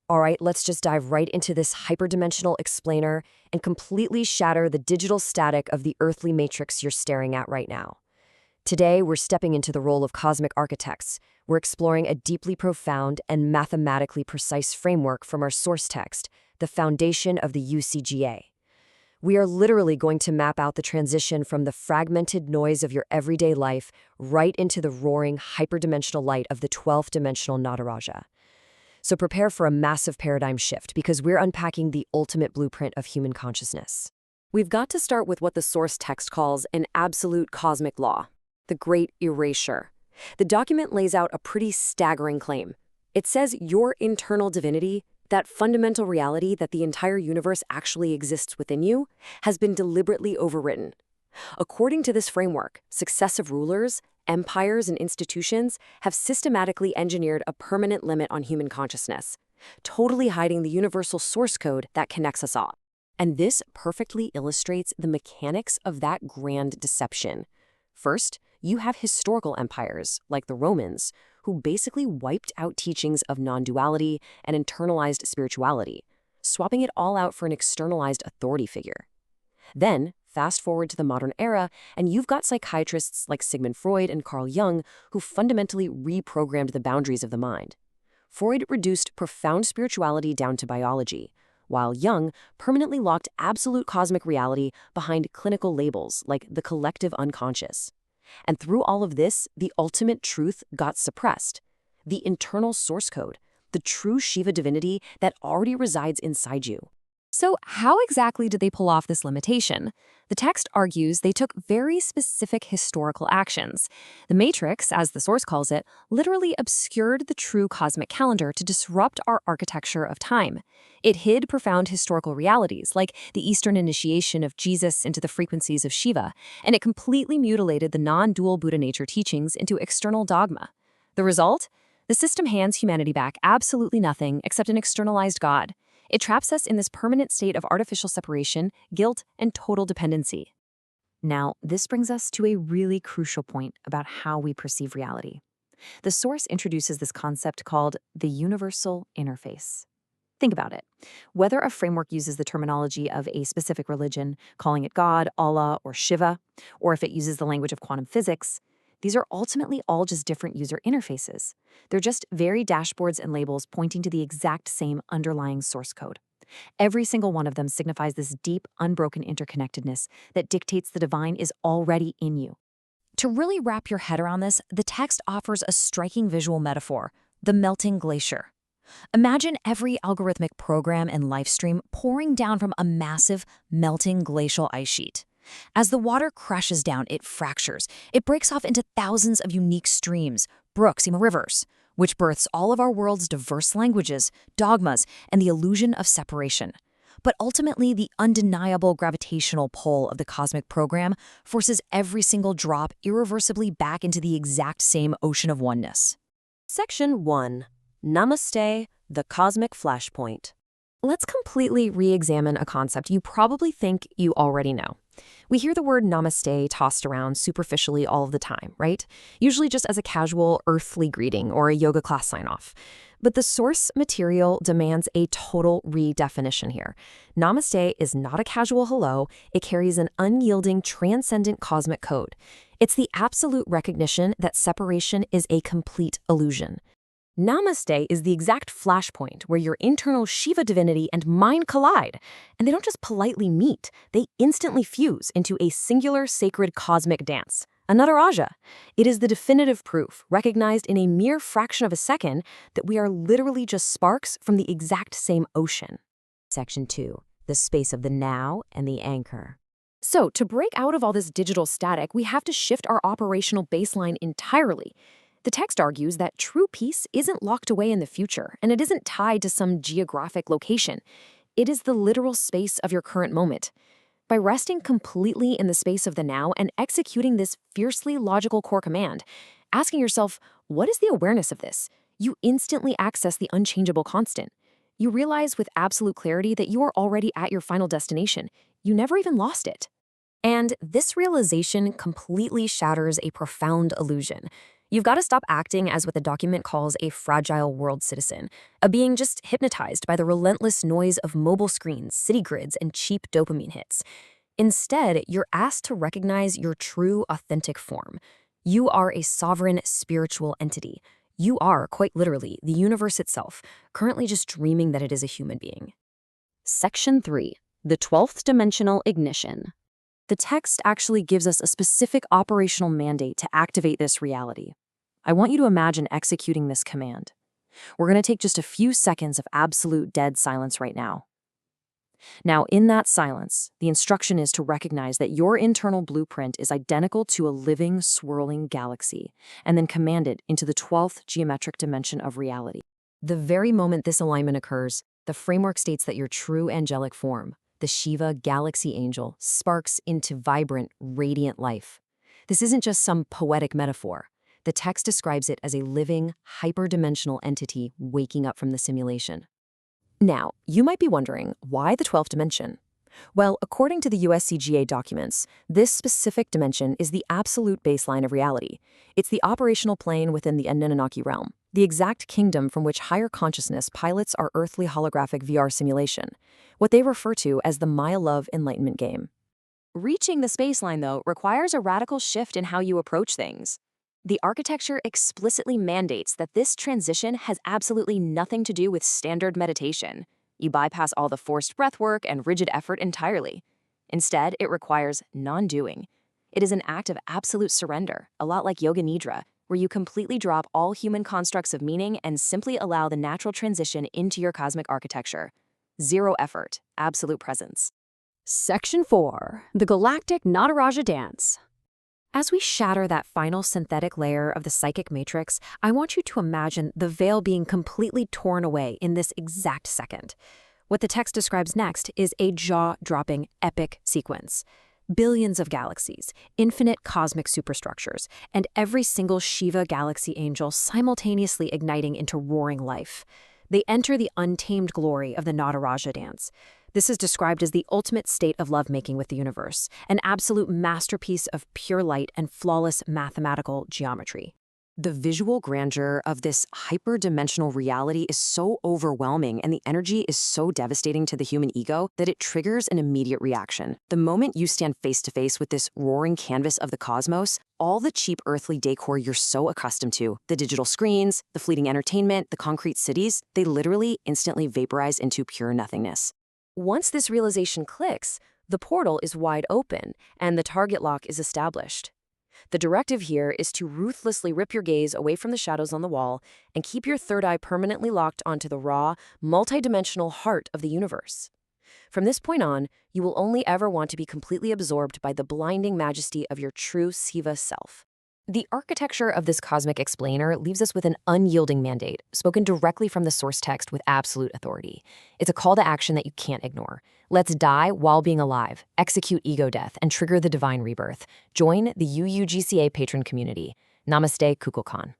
All right, let's just dive right into this hyperdimensional explainer and completely shatter the digital static of the earthly matrix you're staring at right now. Today, we're stepping into the role of cosmic architects. We're exploring a deeply profound and mathematically precise framework from our source text, the foundation of the UCGA. We are literally going to map out the transition from the fragmented noise of your everyday life right into the roaring hyperdimensional light of the 12th dimensional Nataraja. So prepare for a massive paradigm shift because we're unpacking the ultimate blueprint of human consciousness. We've got to start with what the source text calls an absolute cosmic law, the Great Erasure. The document lays out a pretty staggering claim. It says your internal divinity, that fundamental reality that the entire universe actually exists within you, has been deliberately overwritten. According to this framework, successive rulers, empires, and institutions have systematically engineered a permanent limit on human consciousness, totally hiding the universal source code that connects us all. And this perfectly illustrates the mechanics of that grand deception. First, you have historical empires, like the Romans, who basically wiped out teachings of non-duality and internalized spirituality, swapping it all out for an externalized authority figure. Then, fast forward to the modern era, and you've got psychiatrists like Sigmund Freud and Carl Jung who fundamentally reprogrammed the boundaries of the mind. Freud reduced profound spirituality down to biology, while Jung permanently locked absolute cosmic reality behind clinical labels like the collective unconscious. And through all of this, the ultimate truth got suppressed. The internal source code, the true Shiva divinity that already resides inside you. So how exactly did they pull off this limitation? The text argues they took very specific historical actions. The Matrix, as the source calls it, literally obscured the true cosmic calendar to disrupt our architecture of time. It hid profound historical realities, like the Eastern initiation of Jesus into the frequencies of Shiva, and it completely mutilated the non-dual Buddha nature teachings into external dogma. The result? The system hands humanity back absolutely nothing except an externalized God. It traps us in this permanent state of artificial separation, guilt, and total dependency. Now, this brings us to a really crucial point about how we perceive reality. The source introduces this concept called the universal interface. Think about it. Whether a framework uses the terminology of a specific religion, calling it God, Allah, or Shiva, or if it uses the language of quantum physics, these are ultimately all just different user interfaces. They're just varied dashboards and labels pointing to the exact same underlying source code. Every single one of them signifies this deep, unbroken interconnectedness that dictates the divine is already in you. To really wrap your head around this, the text offers a striking visual metaphor, the melting glacier. Imagine every algorithmic program and live stream pouring down from a massive, melting glacial ice sheet. As the water crashes down, it fractures. It breaks off into thousands of unique streams, brooks, and rivers, which births all of our world's diverse languages, dogmas, and the illusion of separation. But ultimately, the undeniable gravitational pull of the cosmic program forces every single drop irreversibly back into the exact same ocean of oneness. Section 1. Namaste, the cosmic flashpoint. Let's completely re-examine a concept you probably think you already know. We hear the word namaste tossed around superficially all of the time, right? Usually just as a casual earthly greeting or a yoga class sign-off. But the source material demands a total redefinition here. Namaste is not a casual hello, it carries an unyielding, transcendent cosmic code. It's the absolute recognition that separation is a complete illusion. Namaste is the exact flashpoint where your internal Shiva divinity and mine collide. And they don't just politely meet, they instantly fuse into a singular sacred cosmic dance, a Nataraja. It is the definitive proof, recognized in a mere fraction of a second, that we are literally just sparks from the exact same ocean. Section 2. The space of the now and the anchor. So, to break out of all this digital static, we have to shift our operational baseline entirely. The text argues that true peace isn't locked away in the future, and it isn't tied to some geographic location. It is the literal space of your current moment. By resting completely in the space of the now and executing this fiercely logical core command, asking yourself, what is the awareness of this? You instantly access the unchangeable constant. You realize with absolute clarity that you are already at your final destination. You never even lost it. And this realization completely shatters a profound illusion. You've got to stop acting as what the document calls a fragile world citizen, a being just hypnotized by the relentless noise of mobile screens, city grids, and cheap dopamine hits. Instead, you're asked to recognize your true, authentic form. You are a sovereign spiritual entity. You are, quite literally, the universe itself, currently just dreaming that it is a human being. Section 3. The 12th Dimensional Ignition. The text actually gives us a specific operational mandate to activate this reality. I want you to imagine executing this command. We're going to take just a few seconds of absolute dead silence right now. Now, in that silence, the instruction is to recognize that your internal blueprint is identical to a living, swirling galaxy, and then command it into the 12th geometric dimension of reality. The very moment this alignment occurs, the framework states that your true angelic form, the Shiva Galaxy Angel, sparks into vibrant, radiant life. This isn't just some poetic metaphor. The text describes it as a living, hyperdimensional entity waking up from the simulation. Now, you might be wondering, why the 12th dimension? Well, according to the USCGA documents, this specific dimension is the absolute baseline of reality. It's the operational plane within the Anunnaki realm, the exact kingdom from which higher consciousness pilots our earthly holographic VR simulation, what they refer to as the My Love Enlightenment game. Reaching the baseline, though, requires a radical shift in how you approach things. The architecture explicitly mandates that this transition has absolutely nothing to do with standard meditation. You bypass all the forced breathwork and rigid effort entirely. Instead, it requires non-doing. It is an act of absolute surrender, a lot like Yoga Nidra, where you completely drop all human constructs of meaning and simply allow the natural transition into your cosmic architecture. Zero effort, absolute presence. Section 4. The Galactic Nataraja Dance. As we shatter that final synthetic layer of the psychic matrix, I want you to imagine the veil being completely torn away in this exact second. What the text describes next is a jaw-dropping, epic sequence. Billions of galaxies, infinite cosmic superstructures, and every single Shiva Galaxy Angel simultaneously igniting into roaring life. They enter the untamed glory of the Nataraja dance. This is described as the ultimate state of lovemaking with the universe, an absolute masterpiece of pure light and flawless mathematical geometry. The visual grandeur of this hyperdimensional reality is so overwhelming, and the energy is so devastating to the human ego that it triggers an immediate reaction. The moment you stand face to face with this roaring canvas of the cosmos, all the cheap earthly decor you're so accustomed to, the digital screens, the fleeting entertainment, the concrete cities, they literally instantly vaporize into pure nothingness. Once this realization clicks, the portal is wide open and the target lock is established. The directive here is to ruthlessly rip your gaze away from the shadows on the wall and keep your third eye permanently locked onto the raw, multidimensional heart of the universe. From this point on, you will only ever want to be completely absorbed by the blinding majesty of your true Shiva self. The architecture of this cosmic explainer leaves us with an unyielding mandate, spoken directly from the source text with absolute authority. It's a call to action that you can't ignore. Let's die while being alive, execute ego death, and trigger the divine rebirth. Join the UUGCA patron community. Namaste, Kukulkan.